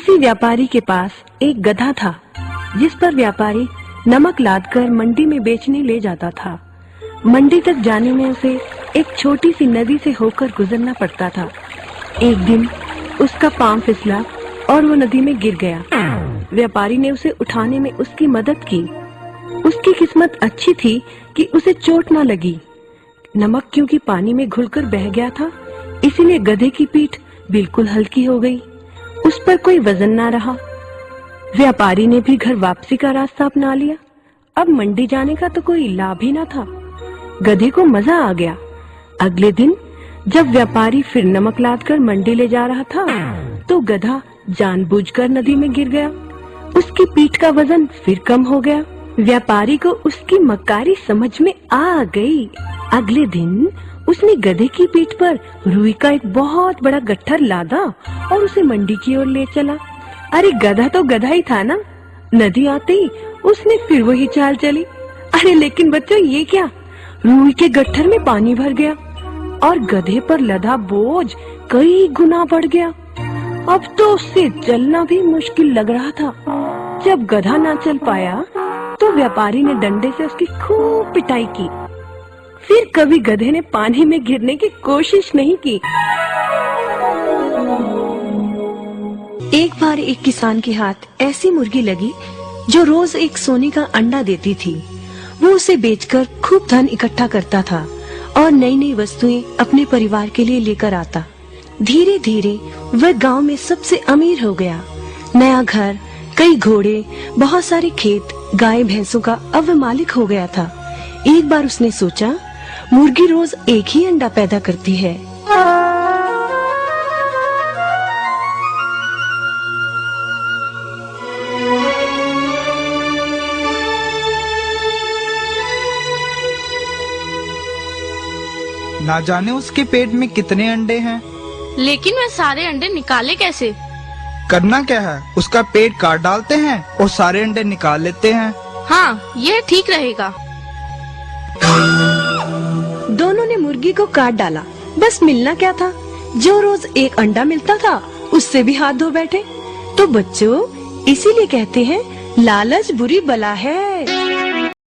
किसी व्यापारी के पास एक गधा था, जिस पर व्यापारी नमक लादकर मंडी में बेचने ले जाता था। मंडी तक जाने में उसे एक छोटी सी नदी से होकर गुजरना पड़ता था। एक दिन उसका पांव फिसला और वो नदी में गिर गया। व्यापारी ने उसे उठाने में उसकी मदद की। उसकी किस्मत अच्छी थी कि उसे चोट न लगी। नमक क्योंकि पानी में घुलकर बह गया था, इसीलिए गधे की पीठ बिल्कुल हल्की हो गई। उस पर कोई वजन ना रहा। व्यापारी ने भी घर वापसी का रास्ता अपना लिया। अब मंडी जाने का तो कोई लाभ ही ना था। गधे को मजा आ गया। अगले दिन जब व्यापारी फिर नमक लादकर मंडी ले जा रहा था, तो गधा जानबूझकर नदी में गिर गया। उसकी पीठ का वजन फिर कम हो गया। व्यापारी को उसकी मक्कारी समझ में आ गई। अगले दिन उसने गधे की पीठ पर रुई का एक बहुत बड़ा गट्ठर लादा और उसे मंडी की ओर ले चला। अरे गधा तो गधा ही था ना। नदी आते ही उसने फिर वही चाल चली। अरे लेकिन बच्चों, ये क्या, रुई के गट्ठर में पानी भर गया और गधे पर लदा बोझ कई गुना बढ़ गया। अब तो उससे चलना भी मुश्किल लग रहा था। जब गधा ना चल पाया तो व्यापारी ने डंडे से उसकी खूब पिटाई की। फिर कभी गधे ने पानी में गिरने की कोशिश नहीं की। एक बार एक किसान के हाथ ऐसी मुर्गी लगी जो रोज एक सोने का अंडा देती थी। वो उसे बेचकर खूब धन इकट्ठा करता था और नई नई वस्तुएं अपने परिवार के लिए लेकर आता। धीरे धीरे वह गांव में सबसे अमीर हो गया। नया घर, कई घोड़े, बहुत सारे खेत, गाय भैंसों का अब वह मालिक हो गया था। एक बार उसने सोचा, मुर्गी रोज एक ही अंडा पैदा करती है। ना जाने उसके पेट में कितने अंडे हैं। लेकिन वह सारे अंडे निकाले कैसे? करना क्या है, उसका पेट काट डालते हैं और सारे अंडे निकाल लेते हैं। हाँ, यह ठीक रहेगा। दोनों ने मुर्गी को काट डाला। बस मिलना क्या था, जो रोज एक अंडा मिलता था उससे भी हाथ धो बैठे। तो बच्चों, इसीलिए कहते हैं लालच बुरी बला है।